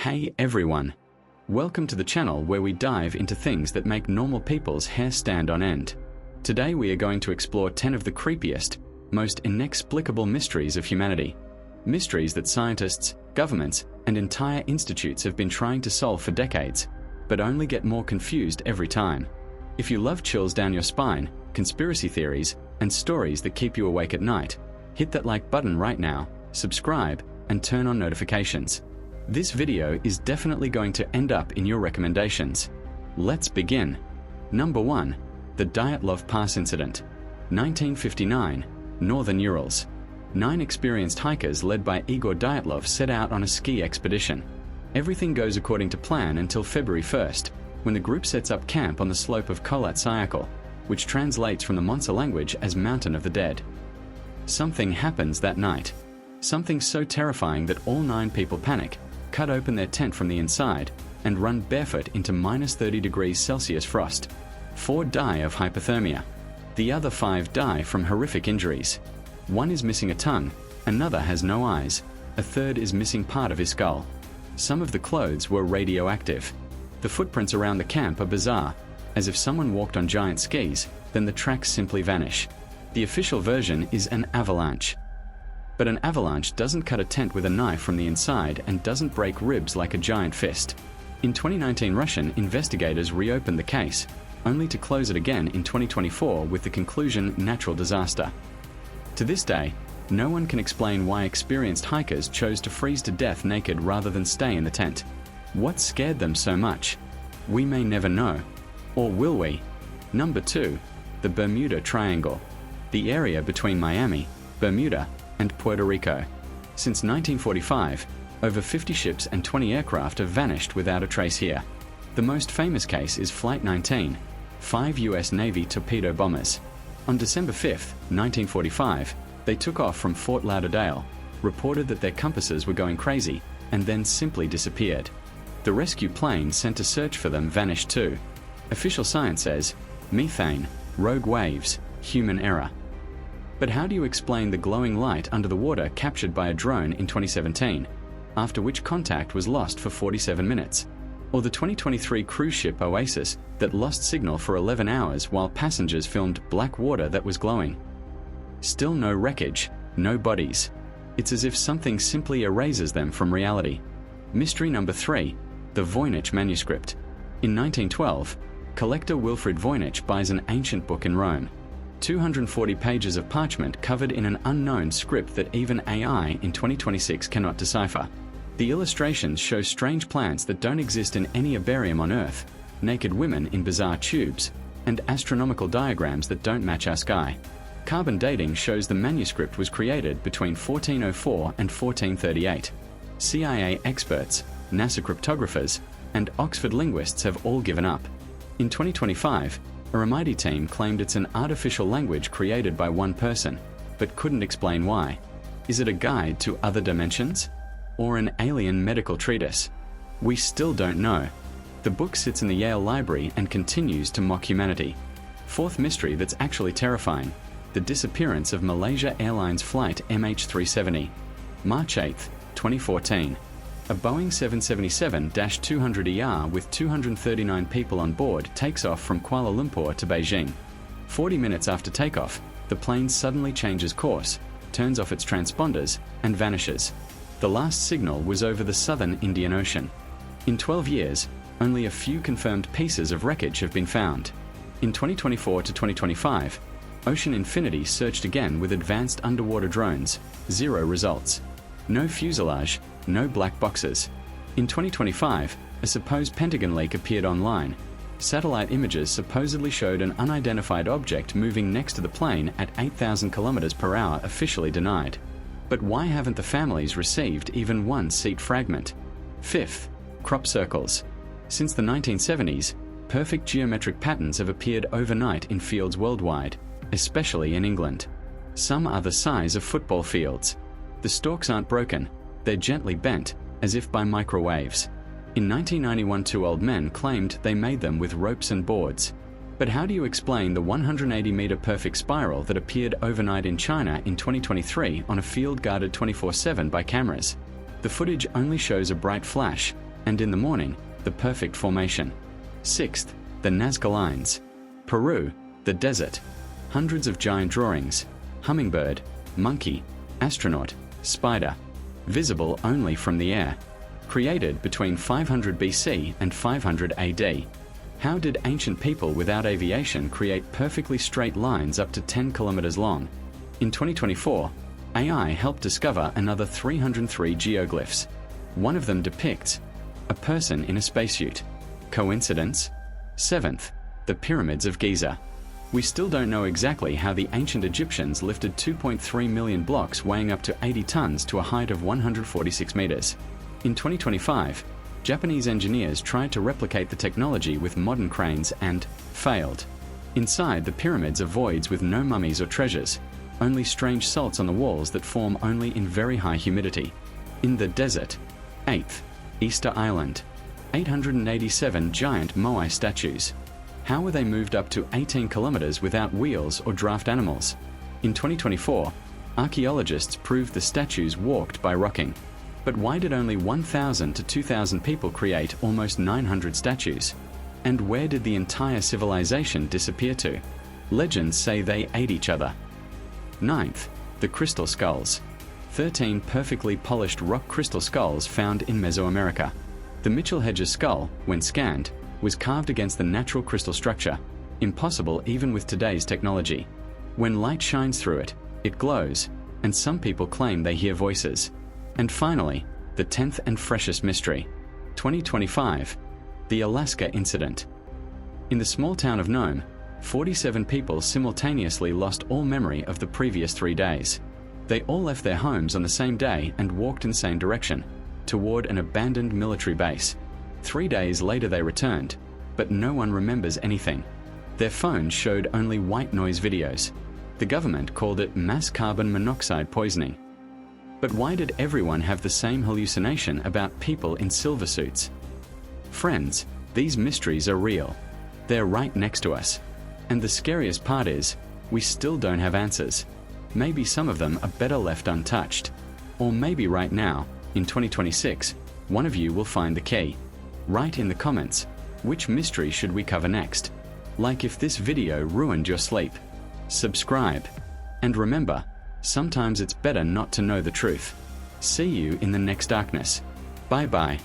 Hey everyone! Welcome to the channel where we dive into things that make normal people's hair stand on end. Today we are going to explore 10 of the creepiest, most inexplicable mysteries of humanity. Mysteries that scientists, governments, and entire institutes have been trying to solve for decades, but only get more confused every time. If you love chills down your spine, conspiracy theories, and stories that keep you awake at night, hit that like button right now, subscribe, and turn on notifications. This video is definitely going to end up in your recommendations. Let's begin. Number 1. The Dyatlov Pass Incident. 1959, Northern Urals. 9 experienced hikers led by Igor Dyatlov set out on a ski expedition. Everything goes according to plan until February 1st, when the group sets up camp on the slope of Kholat-Syakhl, which translates from the Monsa language as Mountain of the Dead. Something happens that night. Something so terrifying that all 9 people panic, cut open their tent from the inside, and run barefoot into -30°C frost. 4 die of hypothermia. The other 5 die from horrific injuries. 1 is missing a tongue, another has no eyes, a third is missing part of his skull. Some of the clothes were radioactive. The footprints around the camp are bizarre, as if someone walked on giant skis, then the tracks simply vanish. The official version is an avalanche. But an avalanche doesn't cut a tent with a knife from the inside and doesn't break ribs like a giant fist. In 2019, Russian investigators reopened the case, only to close it again in 2024 with the conclusion natural disaster. To this day, no one can explain why experienced hikers chose to freeze to death naked rather than stay in the tent. What scared them so much? We may never know. Or will we? Number 2. The Bermuda Triangle. The area between Miami, Bermuda, and Puerto Rico. Since 1945, over 50 ships and 20 aircraft have vanished without a trace here. The most famous case is Flight 19, 5 US Navy torpedo bombers. On December 5, 1945, they took off from Fort Lauderdale, reported that their compasses were going crazy, and then simply disappeared. The rescue plane sent to search for them vanished too. Official science says, methane, rogue waves, human error. But how do you explain the glowing light under the water captured by a drone in 2017, after which contact was lost for 47 minutes? Or the 2023 cruise ship Oasis that lost signal for 11 hours while passengers filmed black water that was glowing? Still no wreckage, no bodies. It's as if something simply erases them from reality. Mystery number 3. The Voynich Manuscript. In 1912, collector Wilfrid Voynich buys an ancient book in Rome. 240 pages of parchment covered in an unknown script that even AI in 2026 cannot decipher. The illustrations show strange plants that don't exist in any herbarium on Earth, naked women in bizarre tubes, and astronomical diagrams that don't match our sky. Carbon dating shows the manuscript was created between 1404 and 1438. CIA experts, NASA cryptographers, and Oxford linguists have all given up. In 2025, a Remedy team claimed it's an artificial language created by one person, but couldn't explain why. Is it a guide to other dimensions? Or an alien medical treatise? We still don't know. The book sits in the Yale Library and continues to mock humanity. 4th mystery that's actually terrifying: the disappearance of Malaysia Airlines flight MH370. March 8, 2014. A Boeing 777-200ER with 239 people on board takes off from Kuala Lumpur to Beijing. 40 minutes after takeoff, the plane suddenly changes course, turns off its transponders, and vanishes. The last signal was over the southern Indian Ocean. In 12 years, only a few confirmed pieces of wreckage have been found. In 2024 to 2025, Ocean Infinity searched again with advanced underwater drones. 0 results. No fuselage, no black boxes. In 2025, a supposed Pentagon leak appeared online. Satellite images supposedly showed an unidentified object moving next to the plane at 8,000 km/h, officially denied. But why haven't the families received even one seat fragment? 5th, crop circles. Since the 1970s, perfect geometric patterns have appeared overnight in fields worldwide, especially in England. Some are the size of football fields. The stalks aren't broken, they're gently bent, as if by microwaves. In 1991, 2 old men claimed they made them with ropes and boards. But how do you explain the 180-meter perfect spiral that appeared overnight in China in 2023 on a field guarded 24/7 by cameras? The footage only shows a bright flash, and in the morning, the perfect formation. 6th, the Nazca lines. Peru, the desert. Hundreds of giant drawings. Hummingbird, monkey, astronaut, spider. Visible only from the air. Created between 500 BC and 500 AD. How did ancient people without aviation create perfectly straight lines up to 10 kilometers long? In 2024, AI helped discover another 303 geoglyphs. One of them depicts a person in a spacesuit. Coincidence? 7th, the pyramids of Giza. We still don't know exactly how the ancient Egyptians lifted 2.3 million blocks weighing up to 80 tons to a height of 146 meters. In 2025, Japanese engineers tried to replicate the technology with modern cranes and failed. Inside the pyramids are voids with no mummies or treasures, only strange salts on the walls that form only in very high humidity. In the desert. 8th, Easter Island. 887 giant Moai statues. How were they moved up to 18 kilometers without wheels or draft animals? In 2024, archaeologists proved the statues walked by rocking. But why did only 1,000 to 2,000 people create almost 900 statues? And where did the entire civilization disappear to? Legends say they ate each other. 9th, the crystal skulls. 13 perfectly polished rock crystal skulls found in Mesoamerica. The Mitchell Hedges skull, when scanned, was carved against the natural crystal structure, impossible even with today's technology. When light shines through it, it glows, and some people claim they hear voices. And finally, the 10th and freshest mystery. 2025, the Alaska incident. In the small town of Nome, 47 people simultaneously lost all memory of the previous 3 days. They all left their homes on the same day and walked in the same direction, toward an abandoned military base. 3 days later they returned, but no one remembers anything. Their phones showed only white noise videos. The government called it mass carbon monoxide poisoning. But why did everyone have the same hallucination about people in silver suits? Friends, these mysteries are real. They're right next to us. And the scariest part is, we still don't have answers. Maybe some of them are better left untouched. Or maybe right now, in 2026, one of you will find the key. Write in the comments, which mystery should we cover next? Like if this video ruined your sleep. Subscribe. And remember, sometimes it's better not to know the truth. See you in the next darkness. Bye bye.